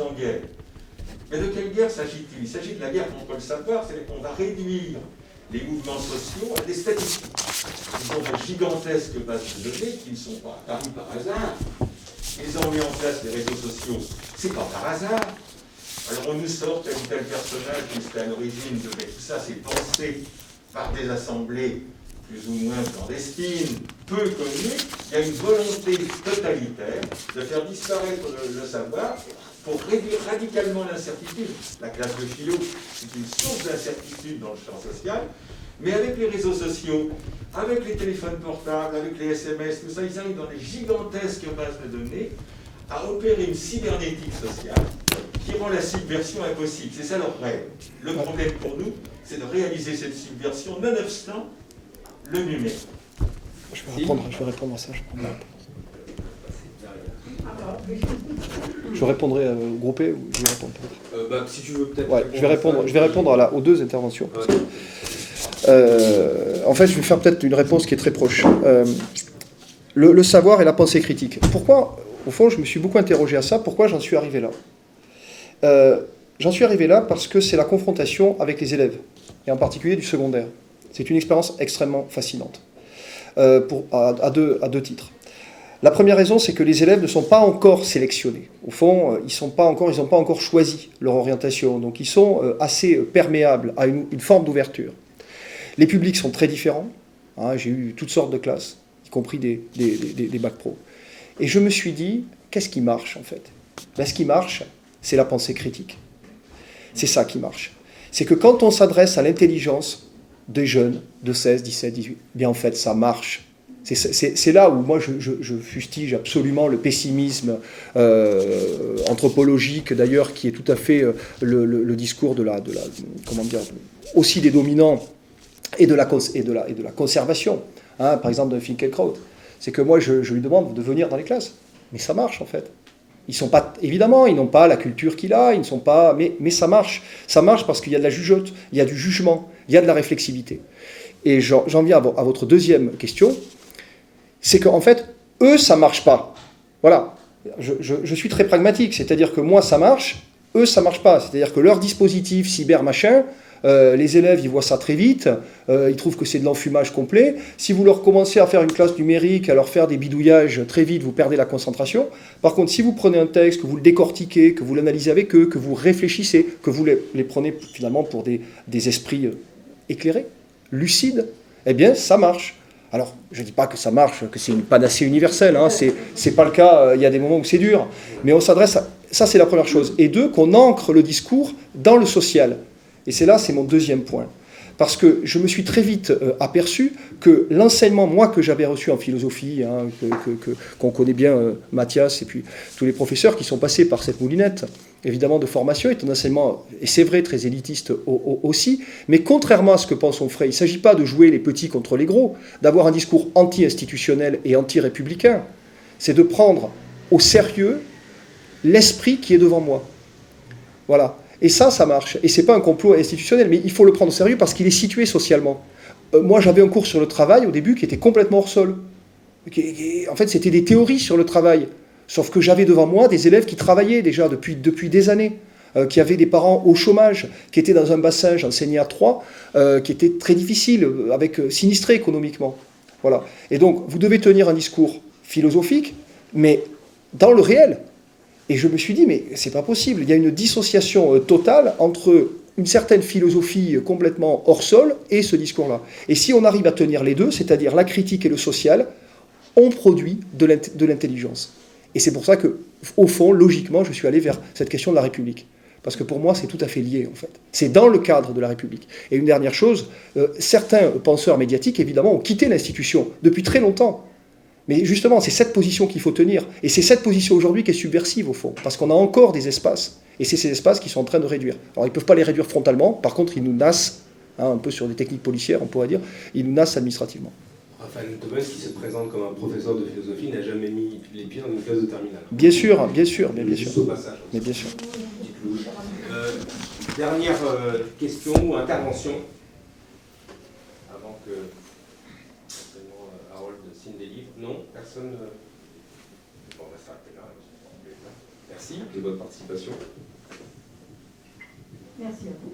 en guerre. Mais de quelle guerre s'agit-il? Il s'agit de la guerre contre le savoir, c'est-à-dire qu'on va réduire les mouvements sociaux à des statistiques. Ils ont de gigantesques bases de données qui ne sont pas apparues par hasard. Ils ont mis en place les réseaux sociaux, c'est pas par hasard. Alors on nous sort tel ou tel personnage qui serait à l'origine de mais tout ça, c'est pensé par des assemblées plus ou moins clandestines, peu connues. Il y a une volonté totalitaire de faire disparaître le savoir pour réduire radicalement l'incertitude. La classe de philo, c'est une source d'incertitude dans le champ social, mais avec les réseaux sociaux, avec les téléphones portables, avec les SMS, tout ça, ils arrivent dans les gigantesques bases de données à opérer une cybernétique sociale qui rend la subversion impossible. C'est ça leur rêve. Le problème pour nous, c'est de réaliser cette subversion, nonobstant le numérique. Je vais répondre à ça. Je répondrai au groupé ou je vais répondre peut-être. Si tu veux peut-être. Ouais, je vais répondre aux deux interventions. Parce que, en fait, je vais faire peut-être une réponse qui est très proche. Le savoir et la pensée critique. Pourquoi, au fond, je me suis beaucoup interrogé à ça. Pourquoi j'en suis arrivé là? J'en suis arrivé là parce que c'est la confrontation avec les élèves, et en particulier du secondaire. C'est une expérience extrêmement fascinante, à deux titres. La première raison, c'est que les élèves ne sont pas encore sélectionnés. Au fond, ils n'ont pas encore choisi leur orientation, donc ils sont assez perméables à une forme d'ouverture. Les publics sont très différents. J'ai eu toutes sortes de classes, y compris des bacs pro. Et je me suis dit, qu'est-ce qui marche en fait? Ce qui marche, c'est la pensée critique. C'est ça qui marche. C'est que quand on s'adresse à l'intelligence des jeunes de 16, 17, 18, bien en fait, ça marche. C'est là où moi je fustige absolument le pessimisme anthropologique, d'ailleurs, qui est tout à fait le discours de la comment dire, aussi des dominants et de la conservation. Par exemple, de Finkielkraut. C'est que moi, je lui demande de venir dans les classes. Mais ça marche, en fait. Ils sont pas, évidemment, ils n'ont pas la culture qu'il a, ils ne sont pas, mais ça marche. Ça marche parce qu'il y a de la jugeote, il y a du jugement, il y a de la réflexivité. Et j'en viens à votre deuxième question. C'est qu'en fait, eux, ça ne marche pas. Voilà. Je suis très pragmatique, c'est-à-dire que moi, ça marche, eux, ça ne marche pas. C'est-à-dire que leur dispositif cyber machin, les élèves, ils voient ça très vite, ils trouvent que c'est de l'enfumage complet. Si vous leur commencez à faire une classe numérique, à leur faire des bidouillages très vite, vous perdez la concentration. Par contre, si vous prenez un texte, que vous le décortiquez, que vous l'analysez avec eux, que vous réfléchissez, que vous les prenez finalement pour des esprits éclairés, lucides, eh bien, ça marche. Alors, je ne dis pas que ça marche, que c'est une panacée universelle, c'est pas le cas, il y a des moments où c'est dur, mais on s'adresse à... Ça, c'est la première chose. Et deux, qu'on ancre le discours dans le social. Et c'est mon deuxième point. Parce que je me suis très vite aperçu que l'enseignement, moi, que j'avais reçu en philosophie, qu'on connaît bien, Mathias, et puis tous les professeurs qui sont passés par cette moulinette, évidemment, de formation, est un enseignement, et c'est vrai, très élitiste aussi, mais contrairement à ce que pense Onfray, il ne s'agit pas de jouer les petits contre les gros, d'avoir un discours anti-institutionnel et anti-républicain, c'est de prendre au sérieux l'esprit qui est devant moi. Voilà. Et ça marche. Et ce n'est pas un complot institutionnel, mais il faut le prendre au sérieux parce qu'il est situé socialement. Moi, j'avais un cours sur le travail au début qui était complètement hors sol. En fait, c'était des théories sur le travail. Sauf que j'avais devant moi des élèves qui travaillaient déjà depuis des années, qui avaient des parents au chômage, qui étaient dans un bassin, j'enseignais à Troyes, qui était très difficile, sinistré économiquement. Voilà. Et donc, vous devez tenir un discours philosophique, mais dans le réel. Et je me suis dit, mais c'est pas possible. Il y a une dissociation totale entre une certaine philosophie complètement hors sol et ce discours-là. Et si on arrive à tenir les deux, c'est-à-dire la critique et le social, on produit de l'intelligence. Et c'est pour ça que, au fond, logiquement, je suis allé vers cette question de la République. Parce que pour moi, c'est tout à fait lié, en fait. C'est dans le cadre de la République. Et une dernière chose, certains penseurs médiatiques, évidemment, ont quitté l'institution depuis très longtemps. Mais justement, c'est cette position qu'il faut tenir. Et c'est cette position aujourd'hui qui est subversive, au fond. Parce qu'on a encore des espaces. Et c'est ces espaces qui sont en train de réduire. Alors, ils ne peuvent pas les réduire frontalement. Par contre, ils nous nassent, un peu sur des techniques policières, on pourrait dire, ils nous nassent administrativement. Raphaël Thomas, qui se présente comme un professeur de philosophie, n'a jamais mis les pieds dans une classe de terminale. Bien sûr, bien sûr. Juste au passage. Mais bien sûr. Dernière question ou intervention, avant que Harold signe des livres. Non, personne. Bon, on va s'arrêter là. Merci. Merci de votre participation. Merci à vous.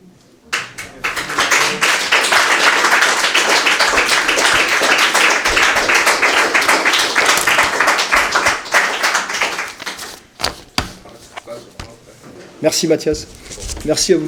Merci Mathias. Merci à vous.